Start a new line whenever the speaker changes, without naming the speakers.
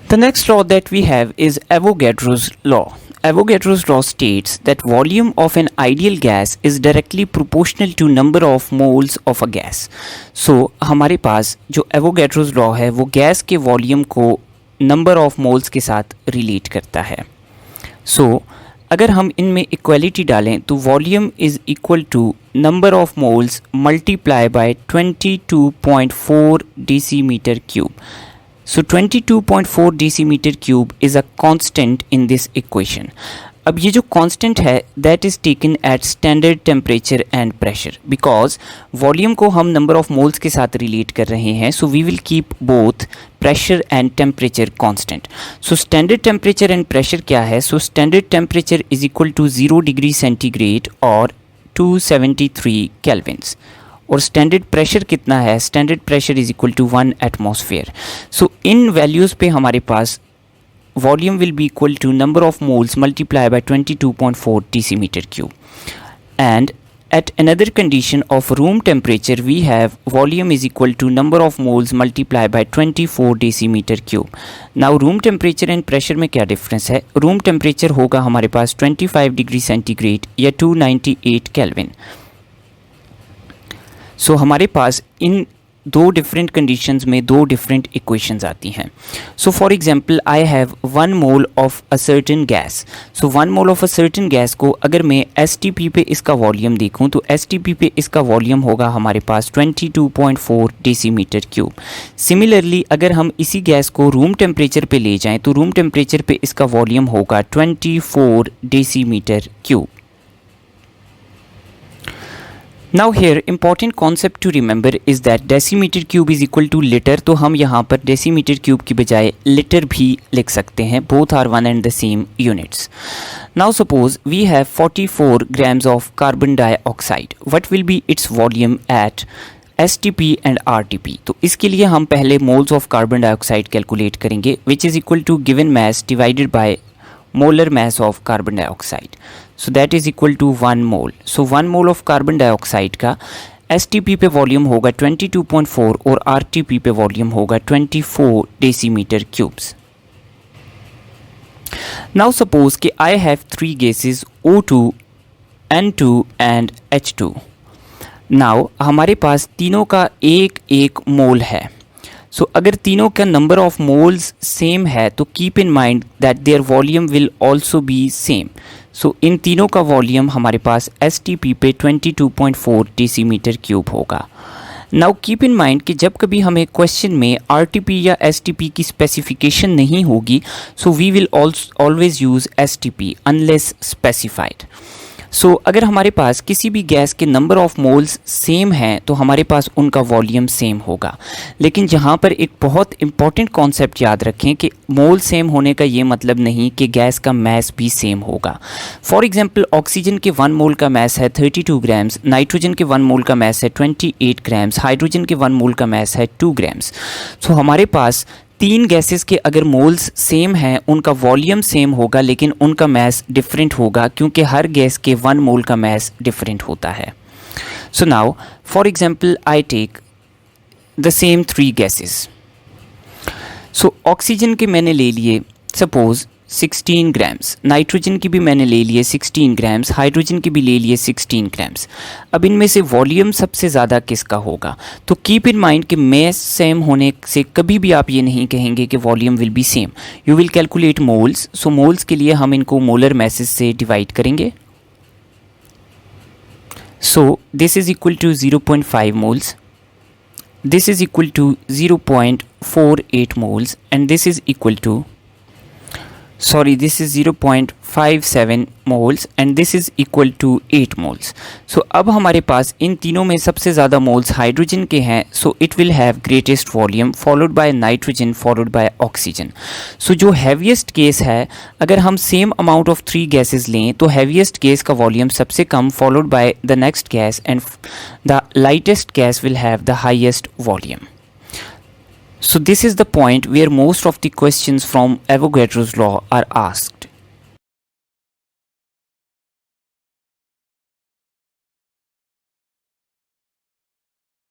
The next law that we have is Avogadro's law. Avogadro's law states that volume of an ideal gas is directly proportional to number of moles of a gas. So हमारे पास जो Avogadro's law है वो gas के volume को number of moles के साथ relate करता है. So अगर हम इनमें इक्वलिटी डालें तो volume is equal to number of moles multiply by 22.4 decimetre cube. So 22.4 decimetre cube is a constant in this equation. अब ये जो कांस्टेंट है that is taken at standard temperature and pressure, because volume को हम number of moles के साथ relate कर रहे हैं. So we will keep both pressure and temperature constant. So standard temperature and pressure क्या है? So standard temperature is equal to 0 degree centigrade और 273 केल्विन्स. और स्टैंडर्ड प्रेशर कितना है? Standard pressure is equal to 1 atmosphere. So इन values पे हमारे पास volume will be equal to number of moles multiply by 22.4 decimetre cube. And at another condition of room temperature we have volume is equal to number of moles multiplied by 24 decimeter cube. Now room temperature and pressure में क्या difference है? room temperature होगा हमारे पास 25 degree centigrade या 298 kelvin. सो हमारे पास इन दो different conditions में दो डिफरेंट इक्वेशंस आती हैं. So for example I have 1 mole of a certain gas. So 1 mole of a certain gas को अगर मैं एसटीपी पे इसका वॉल्यूम देखूं तो एसटीपी पे इसका वॉल्यूम होगा हमारे पास 22.4 डेसीमीटर क्यूब. सिमिलरली अगर हम इसी गैस को रूम टेम्परेचर पे ले जाएं तो रूम टेम्परेचर पे इसका वॉल्यूम होगा 24 decimetre cube. Now here important concept to remember is that decimeter cube is equal to liter. तो हम यहाँ पर decimeter cube की बजाय liter भी लिख सकते हैं. Both are one and the same units. Now suppose we have 44 grams of carbon dioxide. What will be its volume at STP and RTP? तो इसके लिए हम पहले moles of carbon dioxide calculate करेंगे which is equal to given mass divided by molar mass of carbon dioxide. So that is equal to 1 mole. So 1 mole of carbon dioxide का STP पे volume होगा 22.4 और RTP पे volume होगा 24 decimetre cubes. Now suppose कि I have 3 gases O2, N2 and H2. Now हमारे पास तीनों का एक एक मोल है. सो अगर तीनों का नंबर ऑफ मोल्स सेम है तो keep in mind that their volume will also be same. So इन तीनों का वॉल्यूम हमारे पास एसटीपी पे 22.4 डेसीमीटर क्यूब होगा. नाउ कीप इन माइंड कि जब कभी हमें क्वेश्चन में आरटीपी या एसटीपी की स्पेसिफिकेशन नहीं होगी so we will always use STP unless specified. So अगर हमारे पास किसी भी गैस के नंबर ऑफ मोल्स सेम हैं तो हमारे पास उनका वॉल्यूम सेम होगा. लेकिन जहाँ पर एक बहुत इंपॉर्टेंट कॉन्सेप्ट याद रखें कि मोल सेम होने का ये मतलब नहीं कि गैस का मैस भी सेम होगा. फॉर एग्जांपल ऑक्सीजन के 1 मोल का मैस है 32 ग्राम्स, नाइट्रोजन के 1 मोल का मैस है 28 ग्राम्स, हाइड्रोजन के 1 मोल का मैस है 2 ग्राम्स. सो हमारे पास 3 गैसेस के अगर मोल्स सेम हैं उनका वॉल्यूम सेम होगा लेकिन उनका मैस डिफरेंट होगा क्योंकि हर गैस के 1 मोल का मैस डिफरेंट होता है. So now for example I take the same 3 gases. So oxygen के मैंने ले लिए सपोज 16 ग्राम्स, नाइट्रोजन की भी मैंने ले लिए 16 ग्राम्स, हाइड्रोजन की भी ले लिए 16 ग्राम्स. अब इनमें से वॉल्यूम सबसे ज़्यादा किसका होगा? तो कीप इन माइंड कि मैस सेम होने से कभी भी आप ये नहीं कहेंगे कि volume will be same. You will calculate moles. So moles के लिए हम इनको मोलर मैसेज से डिवाइड करेंगे. So this is equal to 0.5 moles, this is equal to 0.48 moles and this is equal to this is 0.57 moles and this is equal to 8 moles. So अब हमारे पास इन तीनों में सबसे ज़्यादा मोल्स हाइड्रोजन के हैं. So it will have greatest volume followed by nitrogen followed by oxygen. So जो heaviest case है अगर हम सेम अमाउंट ऑफ 3 गैसेस लें तो heaviest केस का वॉल्यूम सबसे कम followed by the next gas and the lightest gas will have the highest volume. So this is the point where most of the questions from Avogadro's law are asked.